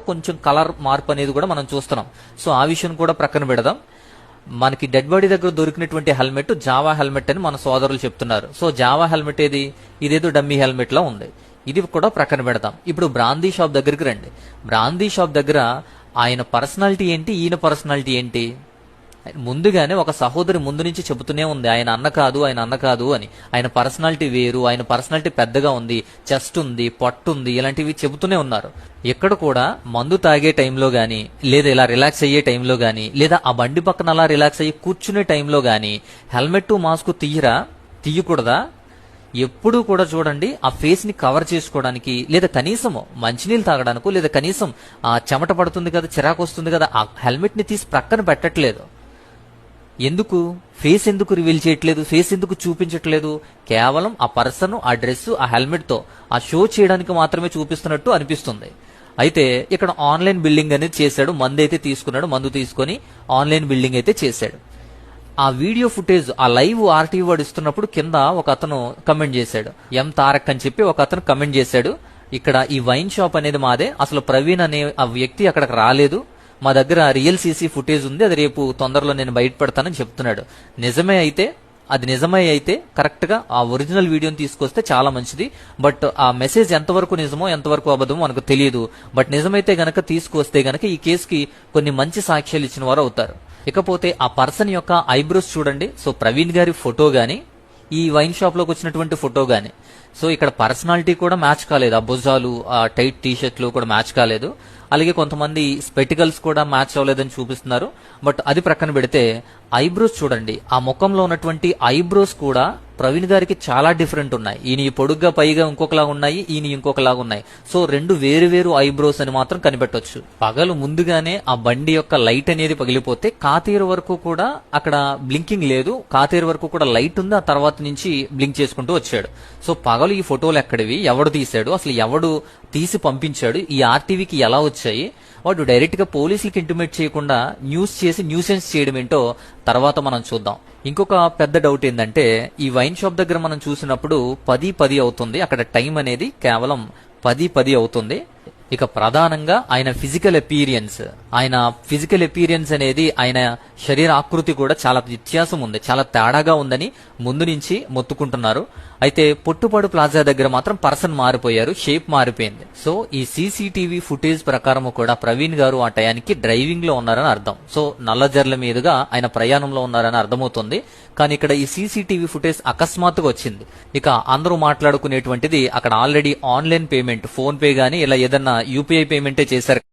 కొంచెం కలర్ మార్పు అనేది కూడా మనం చూస్తున్నాం. సో ఆ విషయం కూడా ప్రక్కన పెడదాం. మనకి డెడ్ బాడీ దగ్గర దొరికినటువంటి హెల్మెట్ జావా హెల్మెట్ అని మన సోదరులు చెప్తున్నారు. సో జావా హెల్మెట్ ఇదేదో డమ్మీ హెల్మెట్ లా ఉంది. ఇది కూడా ప్రక్కన పెడదాం. ఇప్పుడు బ్రాందీ షాప్ దగ్గరికి రండి. బ్రాందీ షాప్ దగ్గర ఆయన పర్సనాలిటీ ఏంటి, ఈయన పర్సనాలిటీ ఏంటి? ముందుగానే ఒక సహోదరి ముందు నుంచి చెబుతూనే ఉంది, ఆయన అన్న కాదు అని. ఆయన పర్సనాలిటీ వేరు, ఆయన పర్సనాలిటీ పెద్దగా ఉంది, చెస్ట్ ఉంది, పొట్టు ఉంది, ఇలాంటివి చెబుతూనే ఉన్నారు. ఎక్కడ కూడా మందు తాగే టైంలో గానీ, లేదా ఇలా రిలాక్స్ అయ్యే టైంలో గానీ, లేదా ఆ బండి పక్కన అలా రిలాక్స్ అయ్యి కూర్చునే టైంలో గానీ హెల్మెట్ మాస్క్ తీయకూడదా? ఎప్పుడూ కూడా చూడండి, ఆ ఫేస్ ని కవర్ చేసుకోవడానికి, లేదా కనీసం మంచినీళ్ళు తాగడానికో, లేదా కనీసం ఆ చెమట పడుతుంది కదా, చిరాకు వస్తుంది కదా, ఆ హెల్మెట్ ని తీసి ప్రక్కన పెట్టట్లేదు. ఎందుకు ఫేస్ ఎందుకు రివీల్ చేయట్లేదు, ఫేస్ ఎందుకు చూపించట్లేదు? కేవలం ఆ పర్సన్, ఆ డ్రెస్, ఆ హెల్మెట్ తో ఆ షో చేయడానికి మాత్రమే చూపిస్తున్నట్టు అనిపిస్తుంది. అయితే ఇక్కడ ఆన్లైన్ బిల్డింగ్ అనేది చేశాడు. మందు అయితే తీసుకున్నాడు, మందు తీసుకొని ఆన్లైన్ బిల్డింగ్ అయితే చేశాడు. ఆ వీడియో ఫుటేజ్, ఆ లైవ్ ఆర్టీవీ వాడు ఇస్తున్నప్పుడు కింద ఒక అతను కమెంట్ చేశాడు, ఎం తారక్ అని చెప్పి ఒక అతను కమెంట్ చేశాడు, ఇక్కడ ఈ వైన్ షాప్ అనేది మాదే, అసలు ప్రవీణ్ అనే ఆ వ్యక్తి అక్కడికి రాలేదు, మా దగ్గర రియల్ సీసీ ఫుటేజ్ ఉంది, అది రేపు తొందరలో నేను బయట పెడతానని చెప్తున్నాడు. నిజమే అయితే కరెక్ట్ గా ఆ ఒరిజినల్ వీడియోని తీసుకొస్తే చాలా మంచిది. బట్ ఆ మెసేజ్ ఎంతవరకు నిజమో ఎంతవరకు అబద్ధమో మనకు తెలియదు. బట్ నిజమైతే గనక తీసుకొస్తే గనక ఈ కేసుకి కొన్ని మంచి సాక్ష్యాలు ఇచ్చిన వారు అవుతారు. ఇకపోతే ఆ పర్సన్ యొక్క ఐబ్రోస్ చూడండి. సో ప్రవీణ్ గారి ఫోటో గాని, ఈ వైన్ షాప్ లోకి వచ్చినటువంటి ఫోటో గాని, సో ఇక్కడ పర్సనాలిటీ కూడా మ్యాచ్ కాలేదు. ఆ భుజాలు, ఆ టైట్ టీ షర్ట్లు కూడా మ్యాచ్ కాలేదు. అలాగే కొంతమంది స్పెటికల్స్ కూడా మ్యాచ్ అవ్వలేదని చూపిస్తున్నారు. బట్ అది ప్రక్కన పెడితే ఐబ్రోస్ చూడండి, ఆ ముఖంలో ఉన్నటువంటి ఐబ్రోస్ కూడా ప్రవీణ్ గారికి చాలా డిఫరెంట్ ఉన్నాయి. ఈయన పొడుగ్గా పైగా ఇంకొకలా ఉన్నాయి, ఈయన ఇంకొకలాగా ఉన్నాయి. సో రెండు వేరు ఐబ్రోస్ అని మాత్రం కనిపెట్టొచ్చు. పగలు ముందుగానే ఆ బండి యొక్క లైట్ అనేది పగిలిపోతే కాతేరు వరకు కూడా అక్కడ బ్లింకింగ్ లేదు, కాతేరు వరకు కూడా లైట్ ఉంది, ఆ తర్వాత నుంచి బ్లింక్ చేసుకుంటూ వచ్చాడు. సో పగలు ఈ ఫోటోలు ఎక్కడివి, ఎవడు తీశాడు, అసలు ఎవడు తీసి పంపించాడు, ఈ ఆర్టీవీకి ఎలా వచ్చాయి, వాడు డైరెక్ట్ గా పోలీసులకి ఇంటిమేట్ చేయకుండా న్యూస్ చేసి న్యూసెన్స్ చేయడం ఏంటో తర్వాత మనం చూద్దాం. ఇంకొక పెద్ద డౌట్ ఏంటంటే, ఈ వైన్ షాప్ దగ్గర మనం చూసినప్పుడు 10:10 అవుతుంది, అక్కడ టైం అనేది కేవలం 10:10 అవుతుంది. ఇక ప్రధానంగా ఆయన ఫిజికల్ అపీరియన్స్ అనేది, ఆయన శరీర ఆకృతి కూడా చాలా వ్యత్యాసం ఉంది, చాలా తేడాగా ఉందని ముందు నుంచి మొత్తుకుంటున్నారు. అయితే పొట్టుపాడు ప్లాజా దగ్గర మాత్రం పర్సన్ మారిపోయారు, షేప్ మారిపోయింది. సో ఈ సీసీటీవీ ఫుటేజ్ ప్రకారం కూడా ప్రవీణ్ గారు ఆ టయానికి డ్రైవింగ్ లో ఉన్నారని అర్థం. సో నల్లజర్ల మీదుగా ఆయన ప్రయాణంలో ఉన్నారని అర్థమవుతుంది. కానీ ఇక్కడ ఈ సీసీటీవీ ఫుటేజ్ అకస్మాత్తుగా వచ్చింది. ఇక అందరూ మాట్లాడుకునేటువంటిది, అక్కడ already online payment, phone pay గానీ ఇలా ఏదన్నా యూపీఐ పేమెంటే చేశారు.